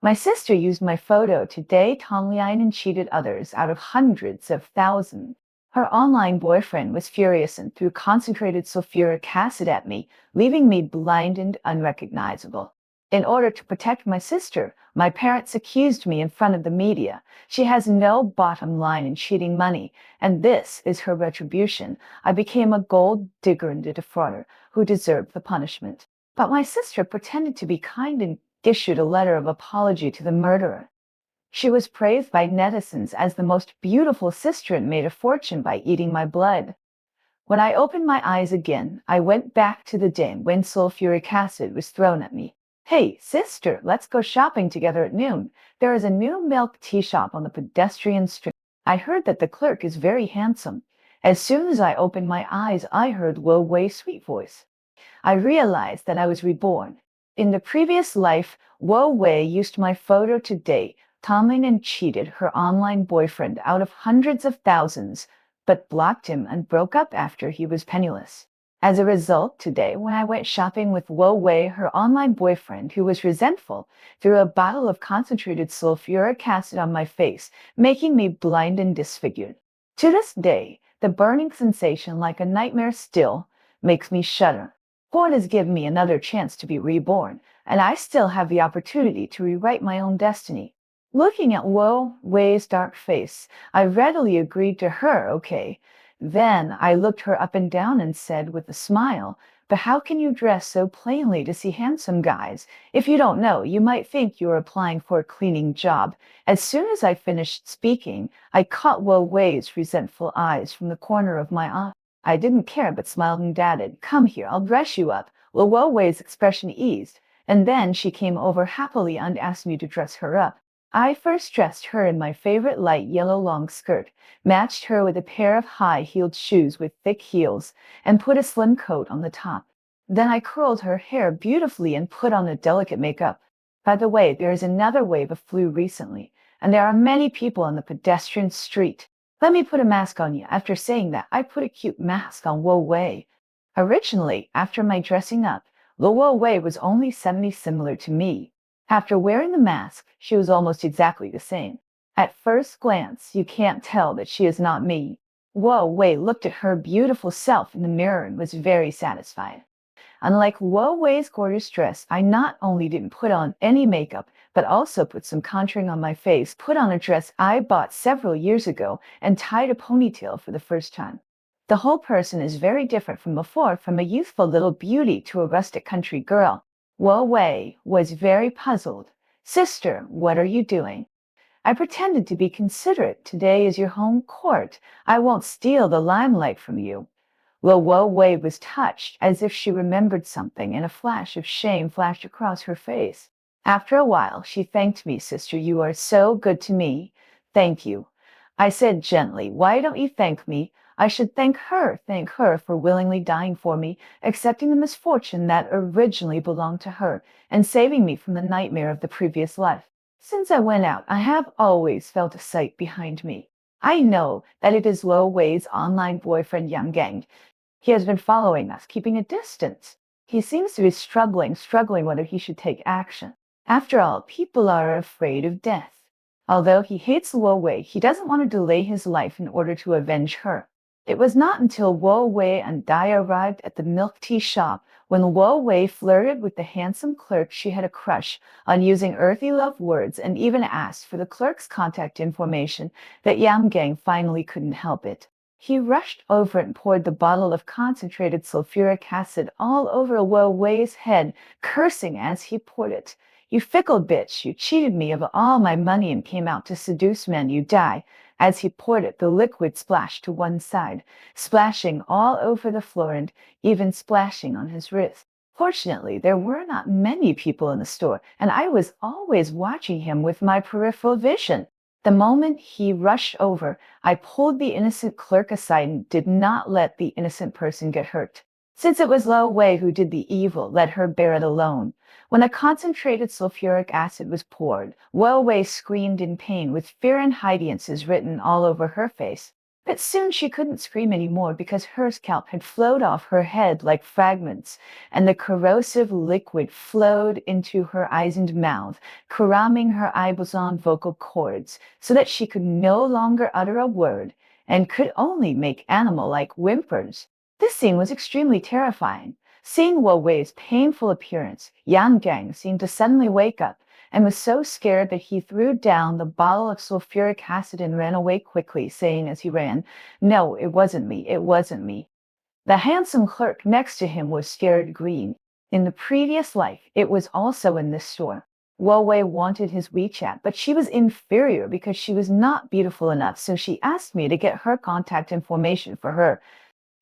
My sister used my photo to date online and cheated others out of hundreds of thousands. Her online boyfriend was furious and threw concentrated sulfuric acid at me, leaving me blind and unrecognizable. In order to protect my sister, my parents accused me in front of the media. She has no bottom line in cheating money, and this is her retribution. I became a gold digger and a defrauder who deserved the punishment. But my sister pretended to be kind and issued a letter of apology to the murderer. She was praised by netizens as the most beautiful sister and made a fortune by eating my blood. When I opened my eyes again, I went back to the day when sulfuric acid was thrown at me. Hey, sister, let's go shopping together at noon. There is a new milk tea shop on the pedestrian street. I heard that the clerk is very handsome. As soon as I opened my eyes, I heard Lo Wei's sweet voice. I realized that I was reborn. In the previous life, Wo Wei used my photo to date Tomlin and cheated her online boyfriend out of hundreds of thousands, but blocked him and broke up after he was penniless. As a result, today, when I went shopping with Wo Wei, her online boyfriend, who was resentful, threw a bottle of concentrated sulfuric acid on my face, making me blind and disfigured. To this day, the burning sensation, like a nightmare still, makes me shudder. God has given me another chance to be reborn, and I still have the opportunity to rewrite my own destiny. Looking at Wo Wei's dark face, I readily agreed to her, okay. Then I looked her up and down and said with a smile, but how can you dress so plainly to see handsome guys? If you don't know, you might think you're applying for a cleaning job. As soon as I finished speaking, I caught Wo Wei's resentful eyes from the corner of my eye. I didn't care but smiled and added, "Come here, I'll dress you up." Wo Wei's expression eased, and then she came over happily and asked me to dress her up. I first dressed her in my favorite light yellow long skirt, matched her with a pair of high-heeled shoes with thick heels, and put a slim coat on the top. Then I curled her hair beautifully and put on a delicate makeup. By the way, there is another wave of flu recently, and there are many people on the pedestrian street. Let me put a mask on you. After saying that, I put a cute mask on Wo Wei. Originally, after my dressing up, Wo Wei was only semi-similar to me. After wearing the mask, she was almost exactly the same. At first glance, you can't tell that she is not me. Wo Wei looked at her beautiful self in the mirror and was very satisfied. Unlike Wo Wei's gorgeous dress, I not only didn't put on any makeup, but also put some contouring on my face, put on a dress I bought several years ago, and tied a ponytail for the first time. The whole person is very different from before, from a youthful little beauty to a rustic country girl. Wo Wei was very puzzled. Sister, what are you doing? I pretended to be considerate. Today is your home court. I won't steal the limelight from you. Wo Wei was touched, as if she remembered something, and a flash of shame flashed across her face. After a while, she thanked me. Sister, you are so good to me. Thank you. I said gently, why don't you thank me? I should thank her for willingly dying for me, accepting the misfortune that originally belonged to her, and saving me from the nightmare of the previous life. Since I went out, I have always felt a sight behind me. I know that it is Lo Wei's online boyfriend Yang Gang. He has been following us, keeping a distance. He seems to be struggling whether he should take action. After all, people are afraid of death. Although he hates Wo Wei, he doesn't want to delay his life in order to avenge her. It was not until Wo Wei and Dai arrived at the milk tea shop when Wo Wei flirted with the handsome clerk she had a crush on, using earthy love words, and even asked for the clerk's contact information, that Yang Gang finally couldn't help it. He rushed over and poured the bottle of concentrated sulfuric acid all over Wo Wei's head, cursing as he poured it. "You fickle bitch, you cheated me of all my money and came out to seduce men, you die." As he poured it, the liquid splashed to one side, splashing all over the floor and even splashing on his wrist. Fortunately, there were not many people in the store, and I was always watching him with my peripheral vision. The moment he rushed over, I pulled the innocent clerk aside and did not let the innocent person get hurt. Since it was Lo Wei who did the evil, let her bear it alone. When the concentrated sulfuric acid was poured, Wo Wei screamed in pain with fear and hideousness written all over her face. But soon she couldn't scream anymore because her scalp had flowed off her head like fragments, and the corrosive liquid flowed into her eyes and mouth, cramming her eyeballs on vocal cords so that she could no longer utter a word and could only make animal-like whimpers. This scene was extremely terrifying. Seeing Wo Wei's painful appearance, Yang Jiang seemed to suddenly wake up and was so scared that he threw down the bottle of sulfuric acid and ran away quickly, saying as he ran, "No, it wasn't me, it wasn't me." The handsome clerk next to him was scared green. In the previous life, it was also in this store. Wo Wei wanted his WeChat, but she was inferior because she was not beautiful enough, so she asked me to get her contact information for her.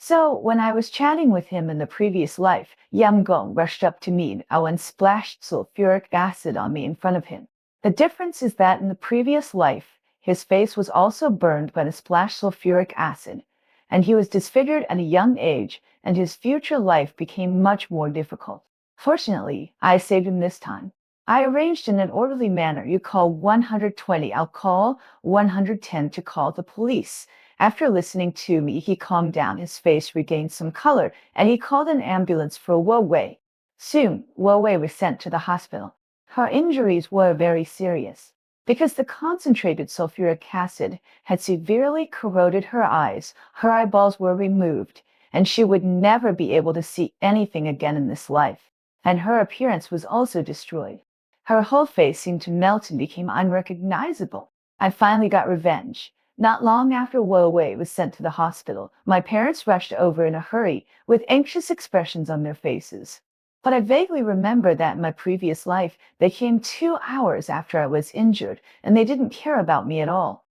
So, when I was chatting with him in the previous life, Yam Gong rushed up to me and splashed sulfuric acid on me in front of him. The difference is that in the previous life, his face was also burned by the splashed sulfuric acid, and he was disfigured at a young age, and his future life became much more difficult. Fortunately, I saved him this time. I arranged in an orderly manner. You call 120, I'll call 110 to call the police. After listening to me, he calmed down, his face regained some color, and he called an ambulance for Wo Wei. Soon, Wo Wei was sent to the hospital. Her injuries were very serious. Because the concentrated sulfuric acid had severely corroded her eyes, her eyeballs were removed, and she would never be able to see anything again in this life. And her appearance was also destroyed. Her whole face seemed to melt and became unrecognizable. I finally got revenge. Not long after Wo Wei was sent to the hospital, my parents rushed over in a hurry with anxious expressions on their faces. But I vaguely remember that in my previous life, they came 2 hours after I was injured, and they didn't care about me at all.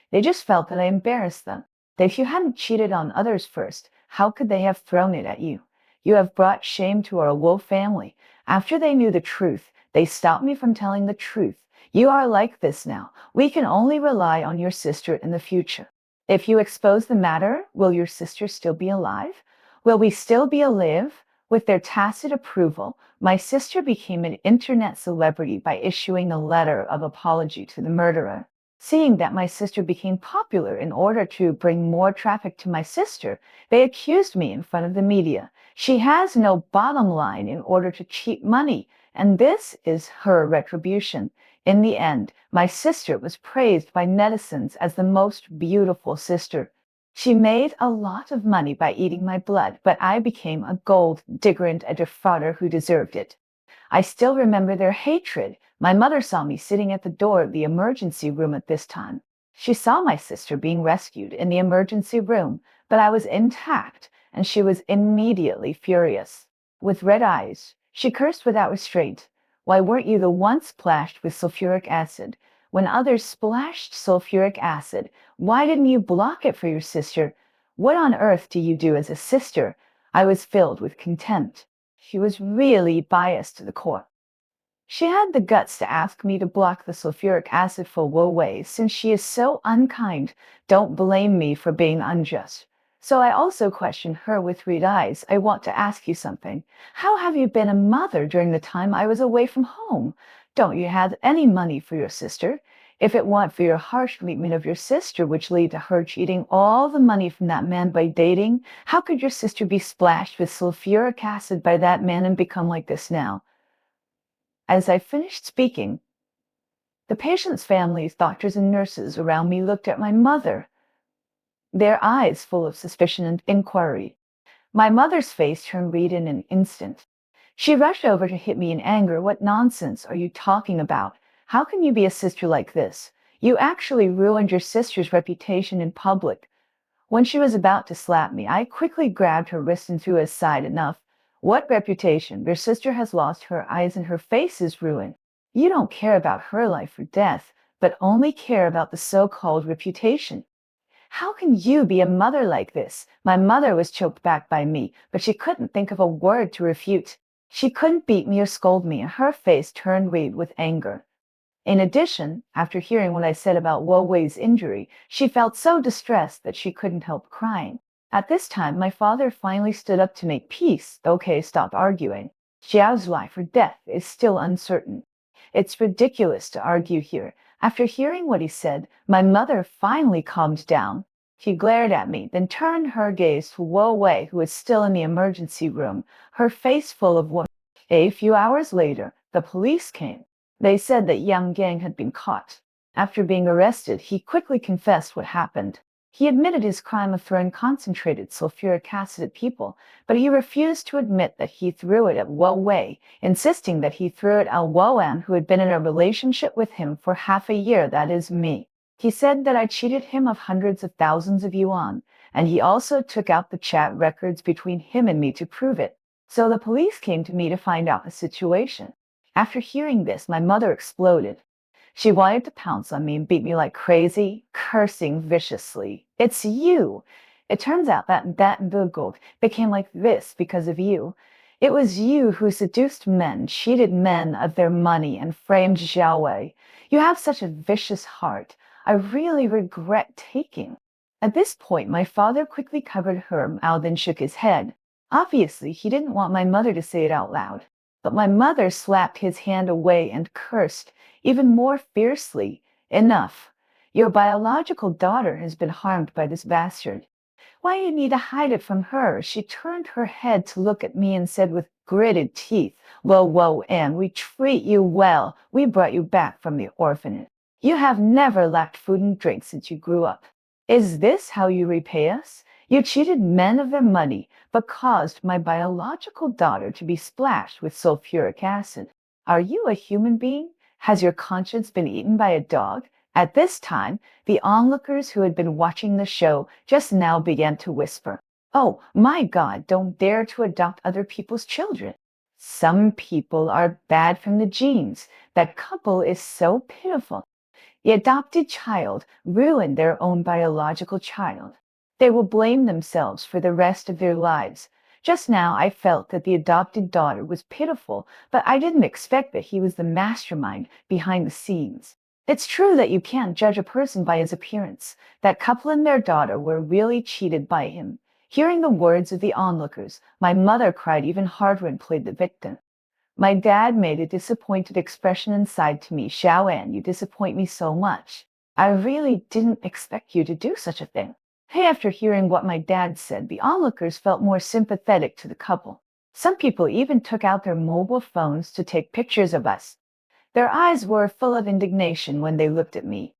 They just felt that I embarrassed them. That if you hadn't cheated on others first, how could they have thrown it at you? You have brought shame to our Wu family. After they knew the truth, they stopped me from telling the truth. You are like this now. We can only rely on your sister in the future. If you expose the matter, will your sister still be alive? Will we still be alive? With their tacit approval, my sister became an internet celebrity by issuing a letter of apology to the murderer. Seeing that my sister became popular in order to bring more traffic to my sister, they accused me in front of the media. She has no bottom line in order to cheat money, and this is her retribution. In the end, my sister was praised by netizens as the most beautiful sister. She made a lot of money by eating my blood, but I became a gold digger and a defrauder who deserved it. I still remember their hatred. My mother saw me sitting at the door of the emergency room at this time. She saw my sister being rescued in the emergency room, but I was intact, and she was immediately furious. With red eyes, she cursed without restraint. Why weren't you the one splashed with sulfuric acid? When others splashed sulfuric acid, why didn't you block it for your sister? What on earth do you do as a sister? I was filled with contempt. She was really biased to the core. She had the guts to ask me to block the sulfuric acid for Wo Wei since she is so unkind. Don't blame me for being unjust. So I also questioned her with red eyes. I want to ask you something. How have you been a mother during the time I was away from home? Don't you have any money for your sister? If it weren't for your harsh treatment of your sister, which led to her cheating all the money from that man by dating, how could your sister be splashed with sulfuric acid by that man and become like this now? As I finished speaking, the patient's families, doctors, and nurses around me looked at my mother, their eyes full of suspicion and inquiry. My mother's face turned red in an instant. She rushed over to hit me in anger. What nonsense are you talking about? How can you be a sister like this? You actually ruined your sister's reputation in public. When she was about to slap me, I quickly grabbed her wrist and threw her aside. Enough. What reputation? Your sister has lost her eyes and her face is ruined. You don't care about her life or death, but only care about the so-called reputation. How can you be a mother like this? My mother was choked back by me, but she couldn't think of a word to refute. She couldn't beat me or scold me, and her face turned red with anger. In addition, after hearing what I said about Wo Wei's injury, she felt so distressed that she couldn't help crying. At this time, my father finally stood up to make peace. Okay, stop arguing. Xiao's life or death is still uncertain. It's ridiculous to argue here. After hearing what he said, my mother finally calmed down. She glared at me, then turned her gaze to Wo Wei, who was still in the emergency room, her face full of wonder. A few hours later, the police came. They said that Yang Gang had been caught. After being arrested, he quickly confessed what happened. He admitted his crime of throwing concentrated sulfuric acid at people, but he refused to admit that he threw it at Wo Wei, insisting that he threw it at Woan, who had been in a relationship with him for half a year, that is me. He said that I cheated him of hundreds of thousands of yuan, and he also took out the chat records between him and me to prove it. So the police came to me to find out the situation. After hearing this, my mother exploded. She wanted to pounce on me and beat me like crazy, cursing viciously. It's you! It turns out that Google became like this because of you. It was you who seduced men, cheated men of their money, and framed Xiaowei. You have such a vicious heart. I really regret taking. At this point, my father quickly covered her mouth and shook his head. Obviously, he didn't want my mother to say it out loud. But my mother slapped his hand away and cursed even more fiercely. Enough. Your biological daughter has been harmed by this bastard. Why you need to hide it from her? She turned her head to look at me and said with gritted teeth, Whoa, Anne, we treat you well. We brought you back from the orphanage. You have never lacked food and drink since you grew up. Is this how you repay us? You cheated men of their money, but caused my biological daughter to be splashed with sulfuric acid. Are you a human being? Has your conscience been eaten by a dog? At this time, the onlookers who had been watching the show just now began to whisper, Oh, my God, don't dare to adopt other people's children. Some people are bad from the genes. That couple is so pitiful. The adopted child ruined their own biological child. They will blame themselves for the rest of their lives. Just now I felt that the adopted daughter was pitiful, but I didn't expect that he was the mastermind behind the scenes. It's true that you can't judge a person by his appearance. That couple and their daughter were really cheated by him. Hearing the words of the onlookers, my mother cried even harder and played the victim. My dad made a disappointed expression inside to me. Xiaoan, you disappoint me so much. I really didn't expect you to do such a thing. Hey, after hearing what my dad said, the onlookers felt more sympathetic to the couple. Some people even took out their mobile phones to take pictures of us. Their eyes were full of indignation when they looked at me.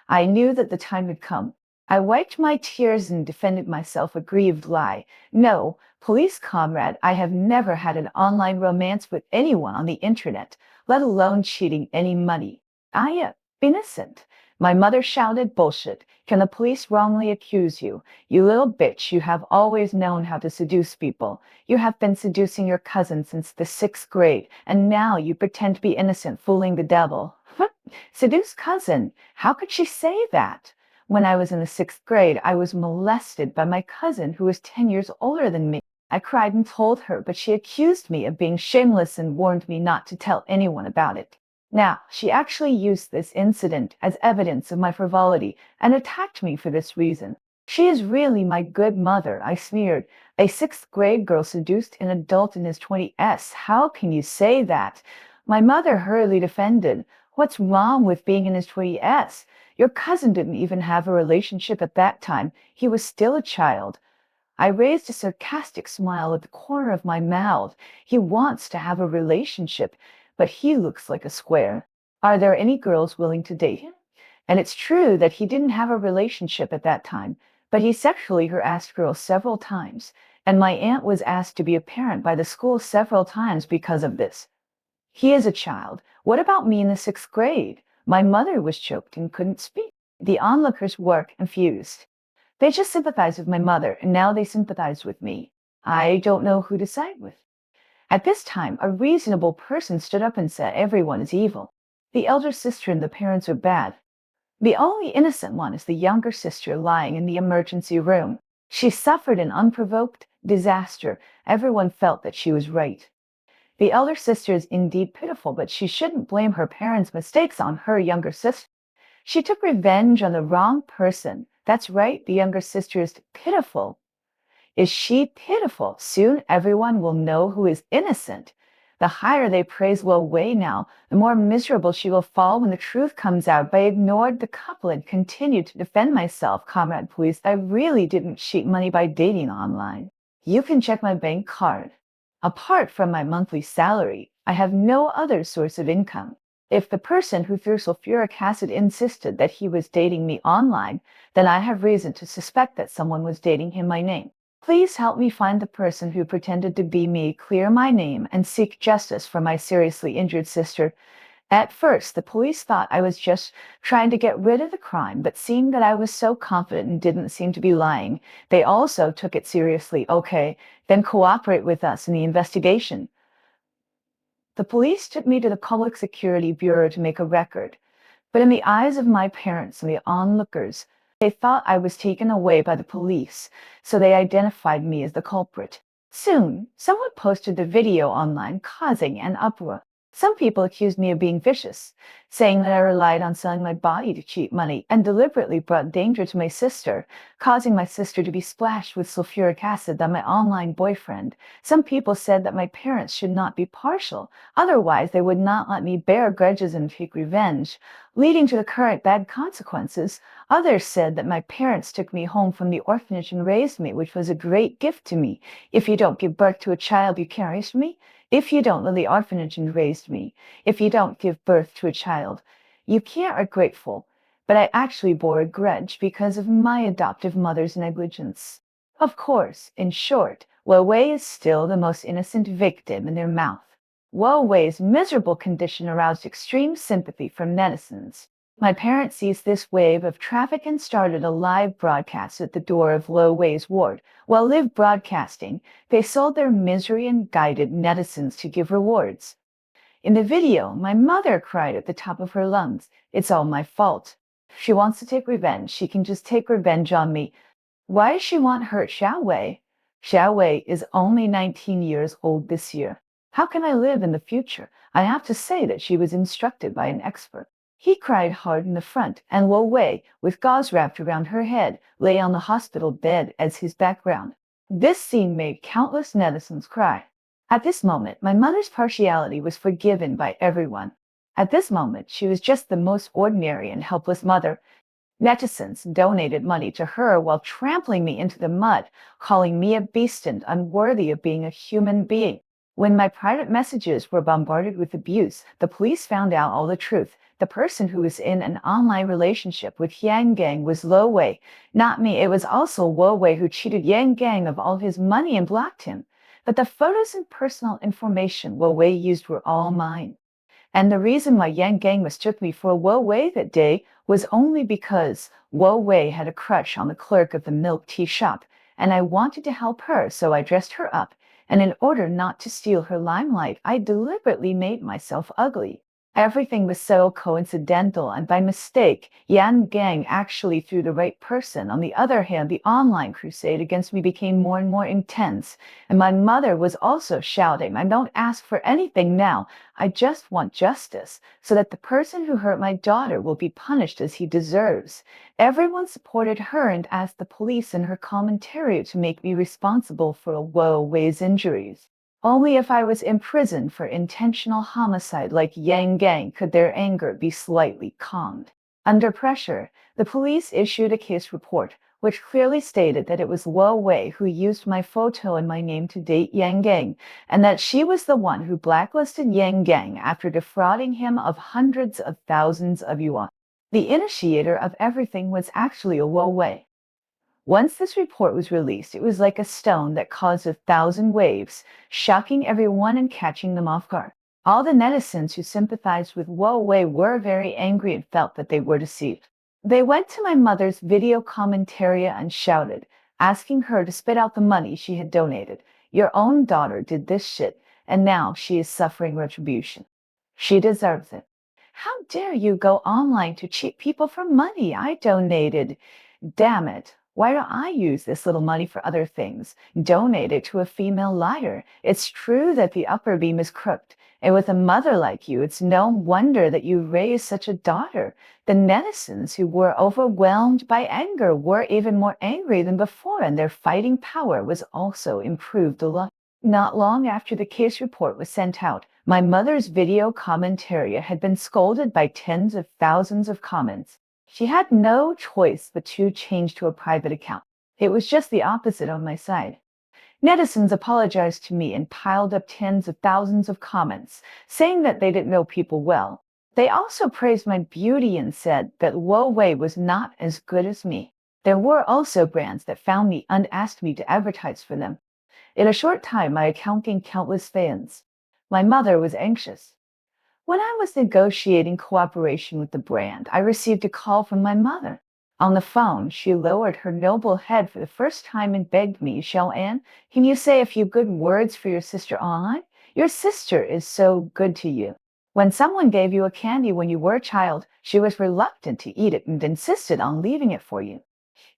I knew that the time had come. I wiped my tears and defended myself a grieved lie. No, police comrade, I have never had an online romance with anyone on the internet, let alone cheating any money. I am innocent. My mother shouted, Bullshit. Can the police wrongly accuse you? You little bitch, you have always known how to seduce people. You have been seducing your cousin since the 6th grade, and now you pretend to be innocent, fooling the devil. Seduce cousin? How could she say that? When I was in the 6th grade, I was molested by my cousin who was 10 years older than me. I cried and told her, but she accused me of being shameless and warned me not to tell anyone about it. Now, she actually used this incident as evidence of my frivolity and attacked me for this reason. She is really my good mother, I sneered. A 6th grade girl seduced an adult in his 20s. How can you say that? My mother hurriedly defended. What's wrong with being in his 20s? Your cousin didn't even have a relationship at that time. He was still a child. I raised a sarcastic smile at the corner of my mouth. He wants to have a relationship, but he looks like a square. Are there any girls willing to date him? And it's true that he didn't have a relationship at that time, but he sexually harassed girls several times, and my aunt was asked to be a parent by the school several times because of this. He is a child. What about me in the 6th grade? My mother was choked and couldn't speak. The onlookers were confused. They just sympathized with my mother, and now they sympathize with me. I don't know who to side with. At this time, a reasonable person stood up and said everyone is evil. The elder sister and the parents are bad. The only innocent one is the younger sister lying in the emergency room. She suffered an unprovoked disaster. Everyone felt that she was right. The elder sister is indeed pitiful, but she shouldn't blame her parents' mistakes on her younger sister. She took revenge on the wrong person. That's right, the younger sister is pitiful. Is she pitiful? Soon everyone will know who is innocent. The higher they praise Will Wei now, the more miserable she will fall when the truth comes out. But I ignored the couple and continued to defend myself. Comrade Police, I really didn't cheat money by dating online. You can check my bank card. Apart from my monthly salary, I have no other source of income. If the person who threw sulfuric acid insisted that he was dating me online, then I have reason to suspect that someone was dating him by name. Please help me find the person who pretended to be me, clear my name, and seek justice for my seriously injured sister. At first, the police thought I was just trying to get rid of the crime, but seeing that I was so confident and didn't seem to be lying, they also took it seriously. Okay, then cooperate with us in the investigation. The police took me to the Public Security Bureau to make a record, but in the eyes of my parents and the onlookers, they thought I was taken away by the police, so they identified me as the culprit. Soon, someone posted the video online, causing an uproar. Some people accused me of being vicious, saying that I relied on selling my body to cheat money and deliberately brought danger to my sister, causing my sister to be splashed with sulfuric acid by my online boyfriend. Some people said that my parents should not be partial, otherwise they would not let me bear grudges and take revenge, leading to the current bad consequences. Others said that my parents took me home from the orphanage and raised me, which was a great gift to me. If you don't give birth to a child, you can't raise me. If you don't leave the orphanage and raised me, if you don't give birth to a child, you can't are grateful. But I actually bore a grudge because of my adoptive mother's negligence. Of course, in short, Wo Wei is still the most innocent victim in their mouth. Wo Wei's miserable condition aroused extreme sympathy from netizens. My parents seized this wave of traffic and started a live broadcast at the door of Wo Wei's ward. While live broadcasting, they sold their misery and guided netizens to give rewards. In the video, my mother cried at the top of her lungs, "It's all my fault. If she wants to take revenge, she can just take revenge on me." Why does she want hurt Xiao Wei? Xiao Wei is only 19 years old this year. How can I live in the future? I have to say that she was instructed by an expert. He cried hard in the front, and Wo Wei, with gauze wrapped around her head, lay on the hospital bed as his background. This scene made countless netizens cry. At this moment, my mother's partiality was forgiven by everyone. At this moment, she was just the most ordinary and helpless mother. Netizens donated money to her while trampling me into the mud, calling me a beast and unworthy of being a human being. When my private messages were bombarded with abuse, the police found out all the truth. The person who was in an online relationship with Yang Gang was Lo Wei, not me. It was also Wo Wei who cheated Yang Gang of all his money and blocked him. But the photos and personal information Wo Wei used were all mine. And the reason why Yang Gang mistook me for Wo Wei that day was only because Wo Wei had a crush on the clerk of the milk tea shop, and I wanted to help her, so I dressed her up, and in order not to steal her limelight, I deliberately made myself ugly. Everything was so coincidental, and by mistake, Yang Gang actually threw the right person. On the other hand, the online crusade against me became more and more intense, and my mother was also shouting, "I don't ask for anything now. I just want justice, so that the person who hurt my daughter will be punished as he deserves." Everyone supported her and asked the police in her commentary to make me responsible for Wo Wei's injuries. Only if I was imprisoned for intentional homicide like Yang Gang could their anger be slightly calmed. Under pressure, the police issued a case report, which clearly stated that it was Wo Wei who used my photo and my name to date Yang Gang, and that she was the one who blacklisted Yang Gang after defrauding him of hundreds of thousands of yuan. The initiator of everything was actually a Wo Wei. Once this report was released, it was like a stone that caused 1,000 waves, shocking everyone and catching them off guard. All the netizens who sympathized with Wo Wei were very angry and felt that they were deceived. They went to my mother's video commentaria and shouted, asking her to spit out the money she had donated. "Your own daughter did this shit, and now she is suffering retribution. She deserves it. How dare you go online to cheat people for money I donated? Damn it. Why don't I use this little money for other things? Donate it to a female liar. It's true that the upper beam is crooked, and with a mother like you, it's no wonder that you raised such a daughter." The netizens who were overwhelmed by anger were even more angry than before, and their fighting power was also improved a lot. Not long after the case report was sent out, My mother's video commentary had been scolded by tens of thousands of comments. She had no choice but to change to a private account. It was just the opposite on my side. Netizens apologized to me and piled up tens of thousands of comments, saying that they didn't know people well. They also praised my beauty and said that Huawei was not as good as me. There were also brands that found me and asked me to advertise for them. In a short time, my account gained countless fans. My mother was anxious. When I was negotiating cooperation with the brand, I received a call from my mother. On the phone, she lowered her noble head for the first time and begged me, Xiao-An, can you say a few good words for your sister online? Your sister is so good to you. When someone gave you a candy when you were a child, she was reluctant to eat it and insisted on leaving it for you.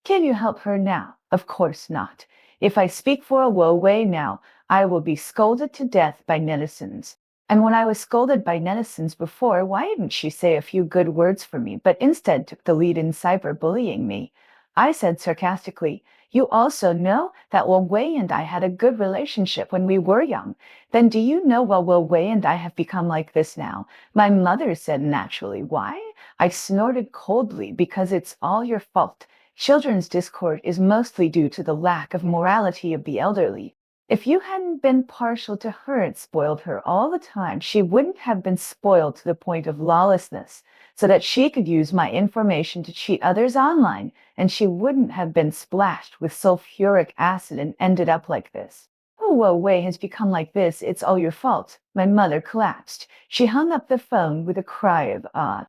Can you help her now? Of course not. If I speak for a Huawei now, I will be scolded to death by netizens. And when I was scolded by netizens before, why didn't she say a few good words for me, but instead took the lead in cyberbullying me? I said sarcastically, you also know that Huawei and I had a good relationship when we were young. Then do you know why Huawei and I have become like this now? My mother said naturally. Why? I snorted coldly because it's all your fault. Children's discord is mostly due to the lack of morality of the elderly. If you hadn't been partial to her and spoiled her all the time, she wouldn't have been spoiled to the point of lawlessness, so that she could use my information to cheat others online, and she wouldn't have been splashed with sulfuric acid and ended up like this. Oh, Huawei has become like this. It's all your fault. My mother collapsed. She hung up the phone with a cry of ah.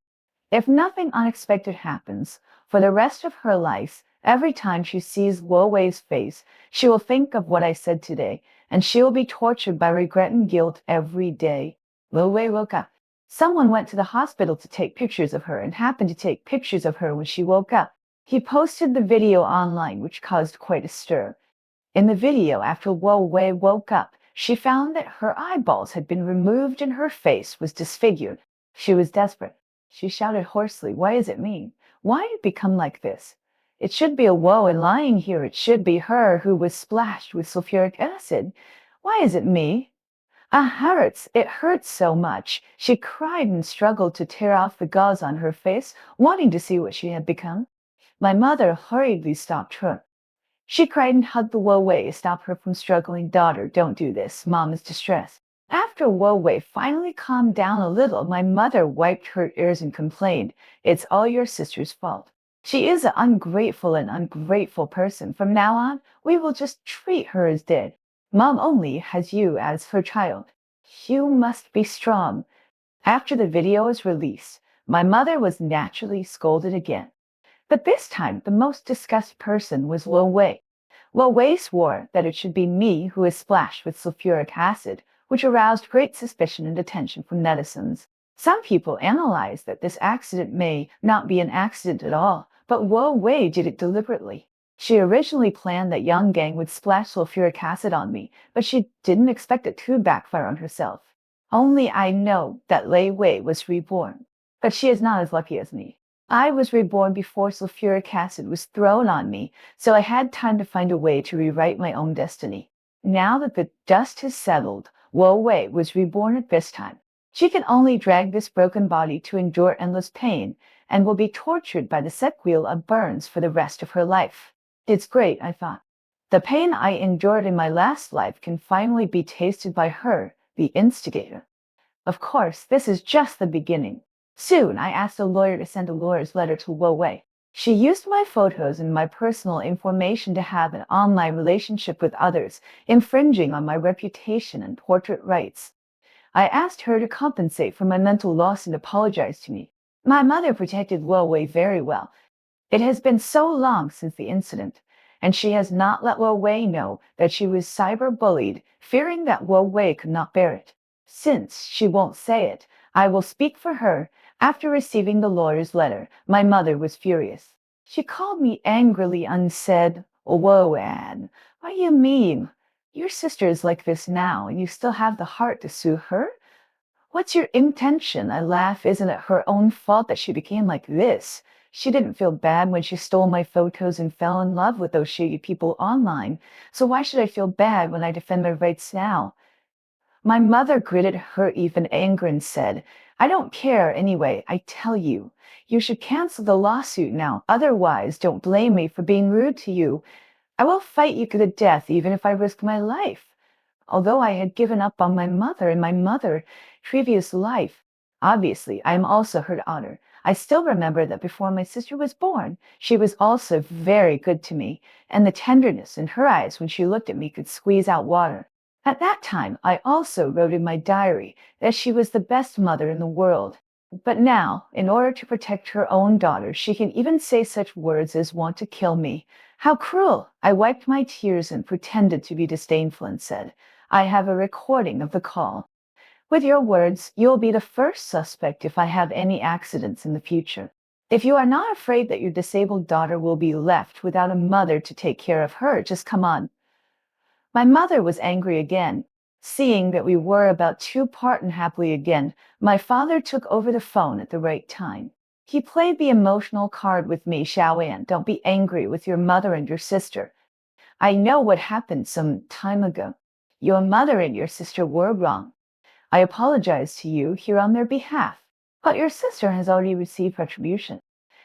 If nothing unexpected happens, for the rest of her life, every time she sees Huawei's face, she will think of what I said today, and she will be tortured by regret and guilt every day. Huawei woke up. Someone went to the hospital to take pictures of her and happened to take pictures of her when she woke up. He posted the video online, which caused quite a stir. In the video, after Huawei woke up, she found that her eyeballs had been removed and her face was disfigured. She was desperate. She shouted hoarsely, why is it me? Why did it become like this? It should be a Huawei lying here. It should be her who was splashed with sulfuric acid. Why is it me? It hurts so much. She cried and struggled to tear off the gauze on her face, wanting to see what she had become. My mother hurriedly stopped her. She cried and hugged the Huawei to stop her from struggling. Daughter, don't do this. Mom is distressed. After Huawei finally calmed down a little, my mother wiped her ears and complained, it's all your sister's fault. She is an ungrateful person. From now on, we will just treat her as dead. Mom only has you as her child. You must be strong. After the video was released, my mother was naturally scolded again. But this time, the most discussed person was Huawei. Huawei swore that it should be me who is splashed with sulfuric acid, which aroused great suspicion and attention from netizens. Some people analyzed that this accident may not be an accident at all, but Huawei did it deliberately. She originally planned that Yang Gang would splash sulfuric acid on me, but she didn't expect it to backfire on herself. Only I know that Lei Wei was reborn, but she is not as lucky as me. I was reborn before sulfuric acid was thrown on me, so I had time to find a way to rewrite my own destiny. Now that the dust has settled, Huawei was reborn at this time. She can only drag this broken body to endure endless pain and will be tortured by the sequel of burns for the rest of her life. It's great, I thought. The pain I endured in my last life can finally be tasted by her, the instigator. Of course, this is just the beginning. Soon, I asked a lawyer to send a lawyer's letter to Huawei. She used my photos and my personal information to have an online relationship with others, infringing on my reputation and portrait rights. I asked her to compensate for my mental loss and apologize to me. My mother protected Huawei very well. It has been so long since the incident, and she has not let Huawei know that she was cyberbullied, fearing that Huawei could not bear it. Since she won't say it, I will speak for her. After receiving the lawyer's letter, my mother was furious. She called me angrily and said, whoa, Anne, what do you mean? Your sister is like this now, and you still have the heart to sue her? What's your intention? I laugh. Isn't it her own fault that she became like this? She didn't feel bad when she stole my photos and fell in love with those shady people online. So why should I feel bad when I defend my rights now? My mother gritted her even anger and said, I don't care anyway, I tell you. You should cancel the lawsuit now, otherwise don't blame me for being rude to you. I will fight you to the death even if I risk my life. Although I had given up on my mother and my mother's previous life, obviously I am also her daughter. I still remember that before my sister was born, she was also very good to me, and the tenderness in her eyes when she looked at me could squeeze out water. At that time, I also wrote in my diary that she was the best mother in the world. But now, in order to protect her own daughter, she can even say such words as want to kill me. How cruel! I wiped my tears and pretended to be disdainful and said, I have a recording of the call. With your words, you'll be the first suspect if I have any accidents in the future. If you are not afraid that your disabled daughter will be left without a mother to take care of her, just come on. My mother was angry again. Seeing that we were about to part unhappily again, my father took over the phone at the right time. He played the emotional card with me, Xiaoan. Don't be angry with your mother and your sister. I know what happened some time ago. Your mother and your sister were wrong. I apologize to you here on their behalf. But your sister has already received retribution.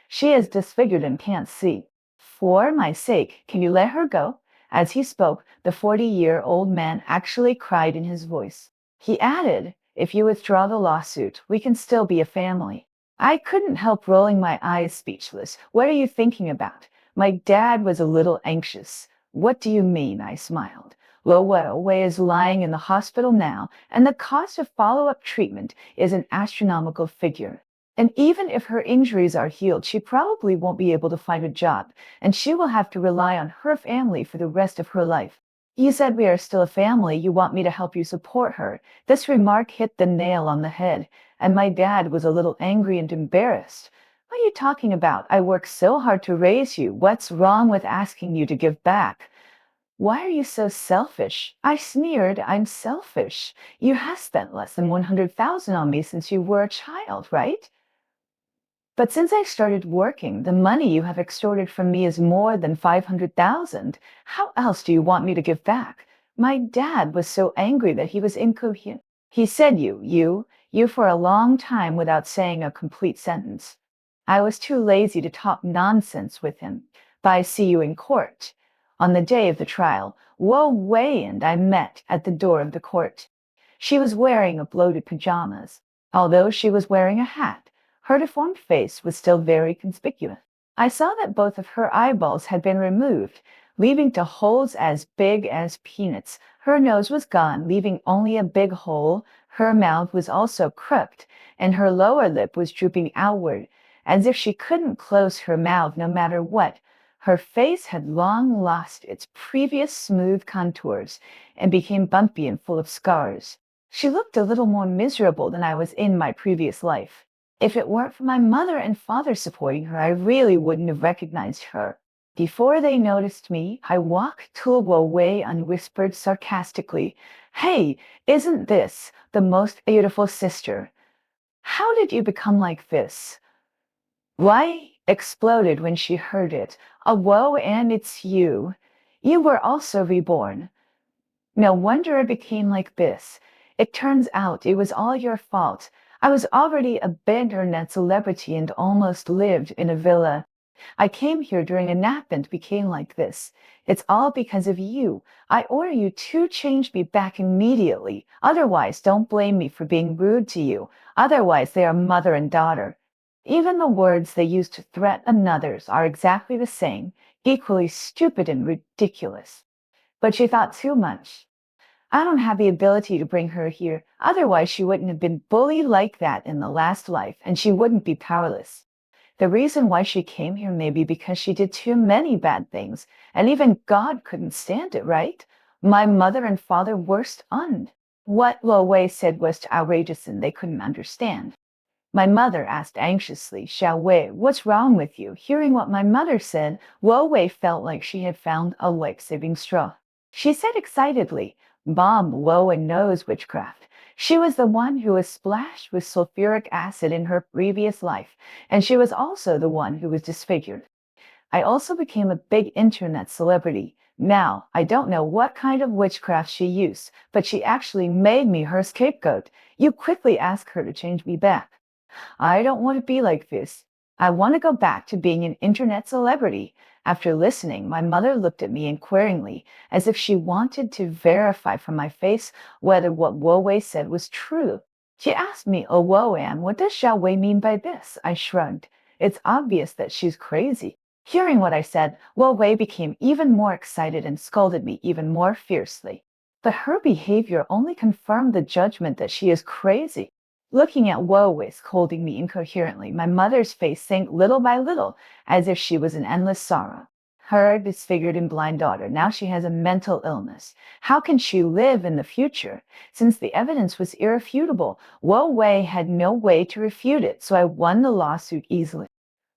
She is disfigured and can't see. For my sake, can you let her go? As he spoke, the 40-year-old man actually cried in his voice. He added, if you withdraw the lawsuit, we can still be a family. I couldn't help rolling my eyes, speechless. What are you thinking about? My dad was a little anxious. What do you mean? I smiled. Wei is lying in the hospital now, and the cost of follow-up treatment is an astronomical figure. And even if her injuries are healed, she probably won't be able to find a job, and she will have to rely on her family for the rest of her life. You said we are still a family. You want me to help you support her. This remark hit the nail on the head, and my dad was a little angry and embarrassed. What are you talking about? I worked so hard to raise you. What's wrong with asking you to give back? Why are you so selfish? I sneered. I'm selfish. You have spent less than 100,000 on me since you were a child, right? But since I started working, the money you have extorted from me is more than 500,000. How else do you want me to give back? My dad was so angry that he was incoherent. He said you for a long time without saying a complete sentence. I was too lazy to talk nonsense with him. But I see you in court. On the day of the trial, Wei and I met at the door of the court. She was wearing a bloated pajamas. Although she was wearing a hat, her deformed face was still very conspicuous. I saw that both of her eyeballs had been removed, leaving to holes as big as peanuts. Her nose was gone, leaving only a big hole. Her mouth was also crooked, and her lower lip was drooping outward, as if she couldn't close her mouth no matter what. Her face had long lost its previous smooth contours and became bumpy and full of scars. She looked a little more miserable than I was in my previous life. If it weren't for my mother and father supporting her, I really wouldn't have recognized her. Before they noticed me, I walked to Wei and whispered sarcastically, Hey, isn't this the most beautiful sister? How did you become like this? Wei exploded when she heard it. Oh, whoa, and it's you. You were also reborn. No wonder I became like this. It turns out it was all your fault. I was already a big internet celebrity and almost lived in a villa. I came here during a nap and became like this. It's all because of you. I order you to change me back immediately. Otherwise, don't blame me for being rude to you. Otherwise, they are mother and daughter. Even the words they use to threaten others are exactly the same, equally stupid and ridiculous. But she thought too much. I don't have the ability to bring her here. Otherwise, she wouldn't have been bullied like that in the last life, and she wouldn't be powerless. The reason why she came here may be because she did too many bad things, and even God couldn't stand it, right? My mother and father were stunned. What Lo Wei said was too outrageous and they couldn't understand. My mother asked anxiously, Xiao Wei, what's wrong with you? Hearing what my mother said, Lo Wei felt like she had found a life-saving straw. She said excitedly, Mom, Lo Wei knows witchcraft. She was the one who was splashed with sulfuric acid in her previous life, and she was also the one who was disfigured. I also became a big internet celebrity. Now, I don't know what kind of witchcraft she used, but she actually made me her scapegoat. You quickly ask her to change me back. I don't want to be like this. I want to go back to being an internet celebrity. After listening, my mother looked at me inquiringly, as if she wanted to verify from my face whether what Wo Wei said was true. She asked me, "Oh, Wo An, what does Xiao Wei mean by this?" I shrugged. It's obvious that she's crazy. Hearing what I said, Wo Wei became even more excited and scolded me even more fiercely. But her behavior only confirmed the judgment that she is crazy. Looking at Wo scolding me incoherently, my mother's face sank little by little, as if she was in endless sorrow. Her disfigured and blind daughter, now she has a mental illness. How can she live in the future? Since the evidence was irrefutable, Wo Wei had no way to refute it, so I won the lawsuit easily.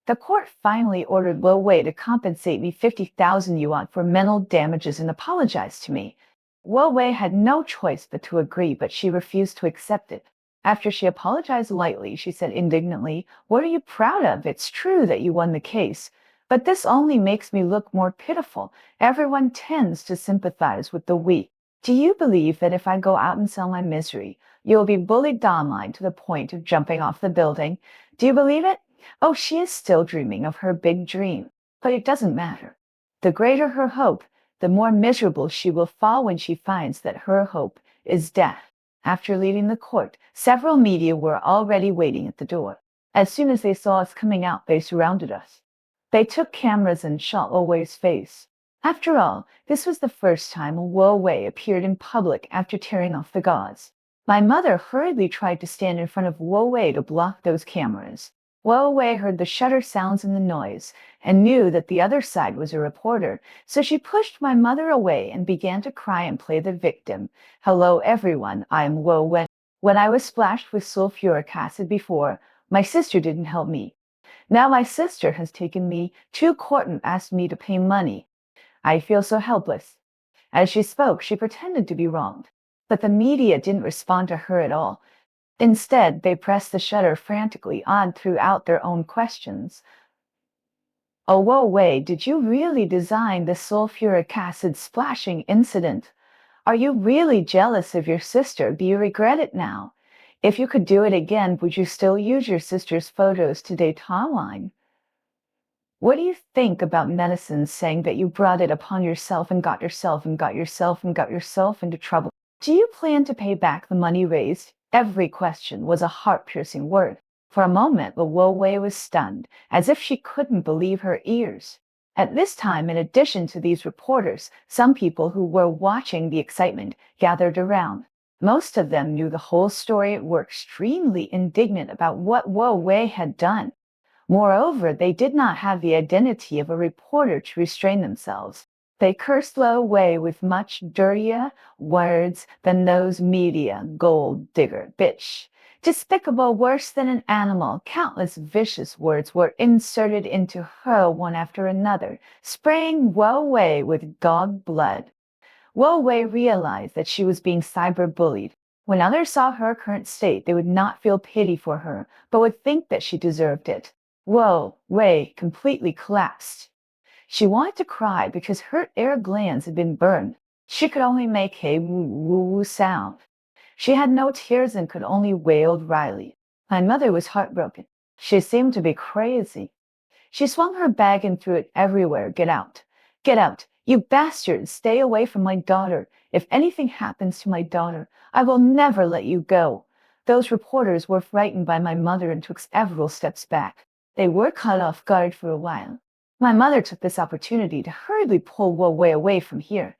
The court finally ordered Wo Wei to compensate me 50,000 yuan for mental damages and apologize to me. Wo Wei had no choice but to agree, but she refused to accept it. After she apologized lightly, she said indignantly, "What are you proud of? It's true that you won the case. But this only makes me look more pitiful. Everyone tends to sympathize with the weak. Do you believe that if I go out and sell my misery, you'll be bullied online to the point of jumping off the building? Do you believe it?" Oh, she is still dreaming of her big dream. But it doesn't matter. The greater her hope, the more miserable she will fall when she finds that her hope is death. After leaving the court, several media were already waiting at the door. As soon as they saw us coming out, they surrounded us. They took cameras and shot Wo Wei's face. After all, this was the first time Wo Wei appeared in public after tearing off the gauze. My mother hurriedly tried to stand in front of Wo Wei to block those cameras. Wo Wei heard the shutter sounds and the noise, and knew that the other side was a reporter, so she pushed my mother away and began to cry and play the victim. "Hello everyone, I'm Wo Wei. When I was splashed with sulfuric acid before, my sister didn't help me. Now my sister has taken me to court and asked me to pay money. I feel so helpless." As she spoke, she pretended to be wronged, but the media didn't respond to her at all. Instead, they pressed the shutter frantically on throughout their own questions. "Oh, Wo Wei, did you really design the sulfuric acid splashing incident? Are you really jealous of your sister? Do you regret it now? If you could do it again, would you still use your sister's photos to date online? What do you think about medicines saying that you brought it upon yourself and got yourself and got yourself and got yourself into trouble? Do you plan to pay back the money raised?" Every question was a heart-piercing word. For a moment, Wo Wei was stunned, as if she couldn't believe her ears. At this time, in addition to these reporters, some people who were watching the excitement gathered around. Most of them knew the whole story and were extremely indignant about what Wo Wei had done. Moreover, they did not have the identity of a reporter to restrain themselves. They cursed Wo Wei with much dirtier words than those media, "gold digger, bitch, despicable, worse than an animal." Countless vicious words were inserted into her one after another, spraying Wo Wei with dog blood. Wo Wei realized that she was being cyberbullied. When others saw her current state, they would not feel pity for her, but would think that she deserved it. Wo Wei completely collapsed. She wanted to cry because her air glands had been burned. She could only make a woo-woo sound. She had no tears and could only wail wryly. My mother was heartbroken. She seemed to be crazy. She swung her bag and threw it everywhere. "Get out! Get out! You bastards! Stay away from my daughter! If anything happens to my daughter, I will never let you go." Those reporters were frightened by my mother and took several steps back. They were caught off guard for a while. My mother took this opportunity to hurriedly pull Wo Wei away from here.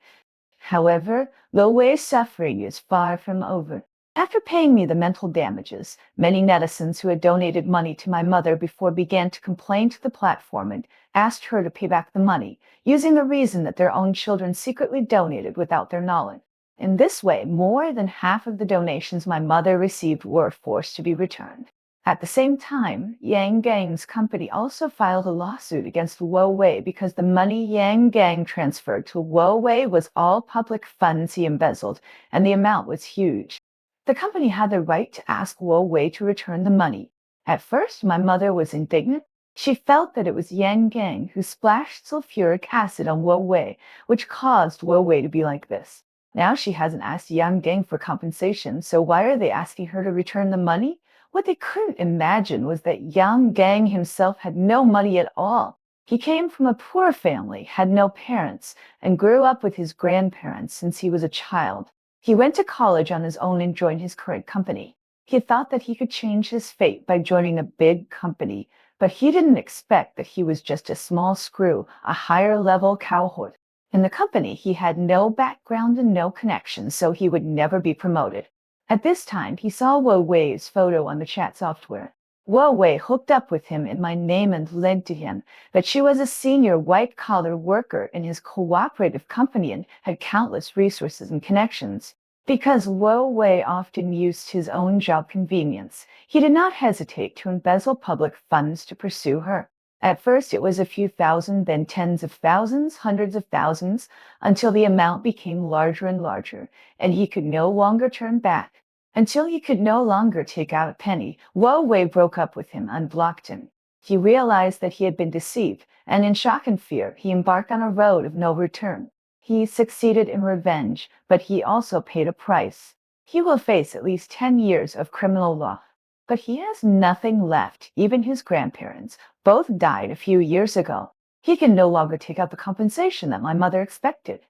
However, Wo Wei's suffering is far from over. After paying me the mental damages, many netizens who had donated money to my mother before began to complain to the platform and asked her to pay back the money, using the reason that their own children secretly donated without their knowledge. In this way, more than half of the donations my mother received were forced to be returned. At the same time, Yang Gang's company also filed a lawsuit against Wo Wei because the money Yang Gang transferred to Wo Wei was all public funds he embezzled, and the amount was huge. The company had the right to ask Wo Wei to return the money. At first, my mother was indignant, She felt that it was Yang Gang who splashed sulfuric acid on Wu Wei, which caused Wu Wei to be like this. Now she hasn't asked Yang Gang for compensation, so why are they asking her to return the money? What they couldn't imagine was that Yang Gang himself had no money at all. He came from a poor family, had no parents, and grew up with his grandparents since he was a child. He went to college on his own and joined his current company. He thought that he could change his fate by joining a big company, but he didn't expect that he was just a small screw, a higher level cowherd. In the company, he had no background and no connections, so he would never be promoted. At this time, he saw Wu Wei's photo on the chat software. Wu Wei hooked up with him in my name and led to him that she was a senior white-collar worker in his cooperative company and had countless resources and connections. Because Wu Wei often used his own job convenience, he did not hesitate to embezzle public funds to pursue her. At first it was a few thousand, then tens of thousands, hundreds of thousands, until the amount became larger and larger, and he could no longer turn back. Until he could no longer take out a penny, Wu Wei broke up with him and blocked him. He realized that he had been deceived, and in shock and fear, he embarked on a road of no return. He succeeded in revenge, but he also paid a price. He will face at least 10 years of criminal law. But he has nothing left. Even his grandparents both died a few years ago. He can no longer take out the compensation that my mother expected.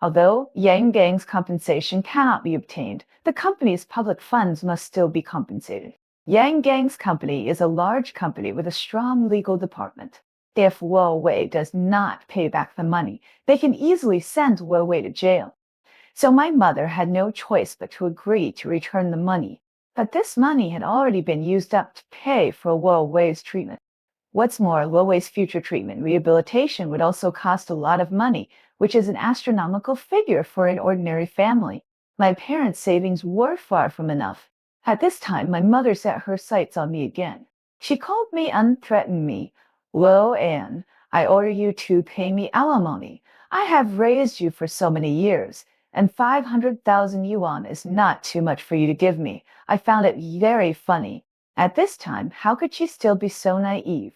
Although Yang Gang's compensation cannot be obtained, the company's public funds must still be compensated. Yang Gang's company is a large company with a strong legal department. If Wu Wei does not pay back the money, they can easily send Wu Wei to jail. So my mother had no choice but to agree to return the money. But this money had already been used up to pay for Wu Wei's treatment. What's more, Wu Wei's future treatment rehabilitation would also cost a lot of money, which is an astronomical figure for an ordinary family. My parents' savings were far from enough. At this time, my mother set her sights on me again. She called me and threatened me. Lo Anne, I order you to pay me alimony. I have raised you for so many years, and 500,000 yuan is not too much for you to give me. I found it very funny. At this time, how could she still be so naive?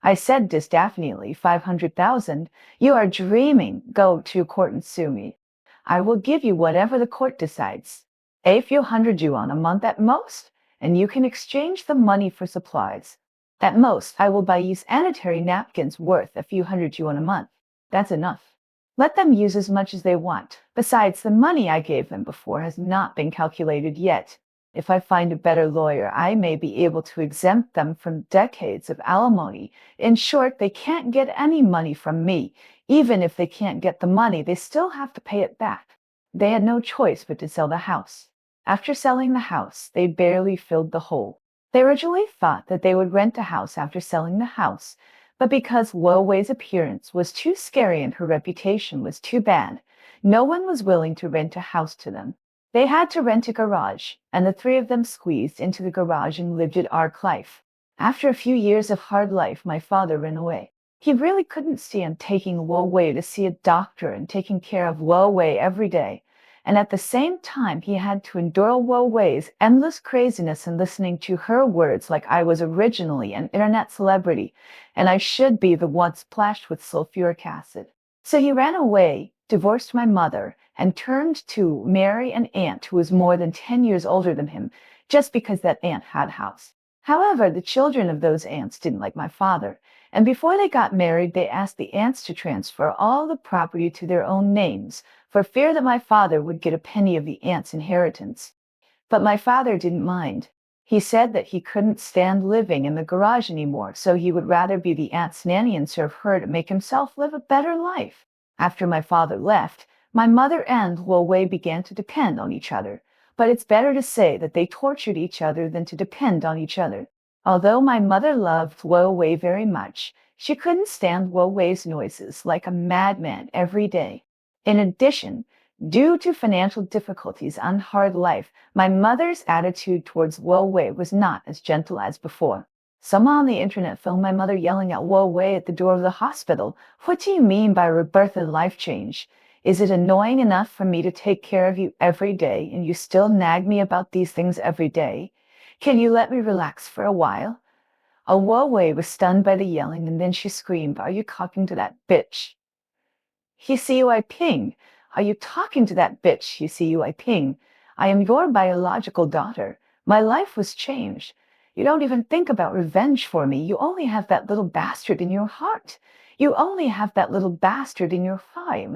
I said disdainfully, 500,000? You are dreaming. Go to court and sue me. I will give you whatever the court decides. A few hundred yuan a month at most, and you can exchange the money for supplies. At most, I will buy you sanitary napkins worth a few hundred yuan a month. That's enough. Let them use as much as they want. Besides, the money I gave them before has not been calculated yet. If I find a better lawyer, I may be able to exempt them from decades of alimony. In short, they can't get any money from me. Even if they can't get the money, they still have to pay it back. They had no choice but to sell the house. After selling the house, they barely filled the hole. They originally thought that they would rent a house after selling the house, but because Wu Wei's appearance was too scary and her reputation was too bad, no one was willing to rent a house to them. They had to rent a garage, and the three of them squeezed into the garage and lived at ark life. After a few years of hard life, my father ran away. He really couldn't stand taking Wu Wei to see a doctor and taking care of Wu Wei every day. And at the same time, he had to endure Wu Wei's endless craziness and listening to her words like I was originally an internet celebrity, and I should be the one splashed with sulfuric acid. So he ran away, divorced my mother, and turned to marry an aunt who was more than 10 years older than him, just because that aunt had a house. However, the children of those aunts didn't like my father, and before they got married, they asked the aunts to transfer all the property to their own names, for fear that my father would get a penny of the aunt's inheritance. But my father didn't mind. He said that he couldn't stand living in the garage anymore, so he would rather be the aunt's nanny and serve her to make himself live a better life. After my father left, my mother and Wu Wei began to depend on each other, but it's better to say that they tortured each other than to depend on each other. Although my mother loved Wu Wei very much, she couldn't stand Wu Wei's noises like a madman every day. In addition, due to financial difficulties and hard life, my mother's attitude towards Wu Wei was not as gentle as before. Someone on the internet filmed my mother yelling at Wu Wei at the door of the hospital. What do you mean by rebirth and life change? Is it annoying enough for me to take care of you every day and you still nag me about these things every day? Can you let me relax for a while? Wei was stunned by the yelling, and then she screamed, "Are you talking to that bitch? He Ping. Are you talking to that bitch, He Ping? I am your biological daughter. My life was changed. You don't even think about revenge for me. You only have that little bastard in your heart. You only have that little bastard in your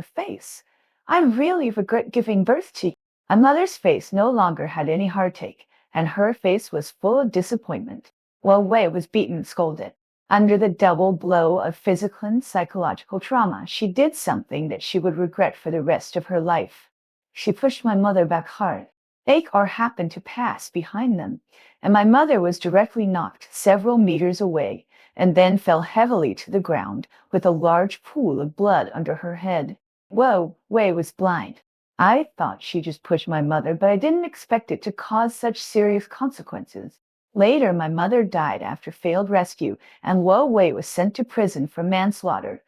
face. I really regret giving birth to you." My mother's face no longer had any heartache, and her face was full of disappointment. While Wei was beaten and scolded. Under the double blow of physical and psychological trauma, she did something that she would regret for the rest of her life. She pushed my mother back hard. A car happened to pass behind them, and my mother was directly knocked several meters away and then fell heavily to the ground with a large pool of blood under her head. Whoa, Wei was blind. I thought she just pushed my mother, but I didn't expect it to cause such serious consequences. Later, my mother died after failed rescue, and Wo Wei was sent to prison for manslaughter.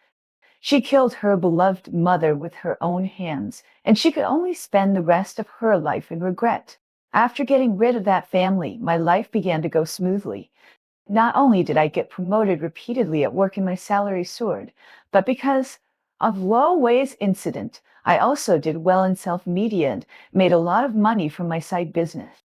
She killed her beloved mother with her own hands, and she could only spend the rest of her life in regret. After getting rid of that family, my life began to go smoothly. Not only did I get promoted repeatedly at work and my salary soared, but because of Wo Wei's incident, I also did well in self-media and made a lot of money from my side business.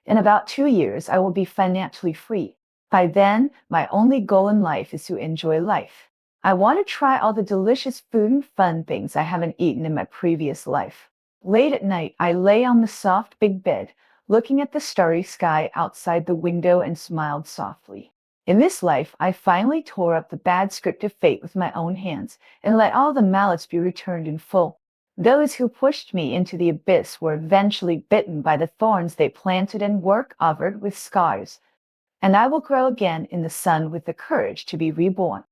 In about 2 years, I will be financially free. By then, my only goal in life is to enjoy life. I want to try all the delicious food and fun things I haven't eaten in my previous life. Late at night, I lay on the soft big bed, looking at the starry sky outside the window and smiled softly. In this life, I finally tore up the bad script of fate with my own hands and let all the malice be returned in full. Those who pushed me into the abyss were eventually bitten by the thorns they planted and were covered with scars. And I will grow again in the sun with the courage to be reborn.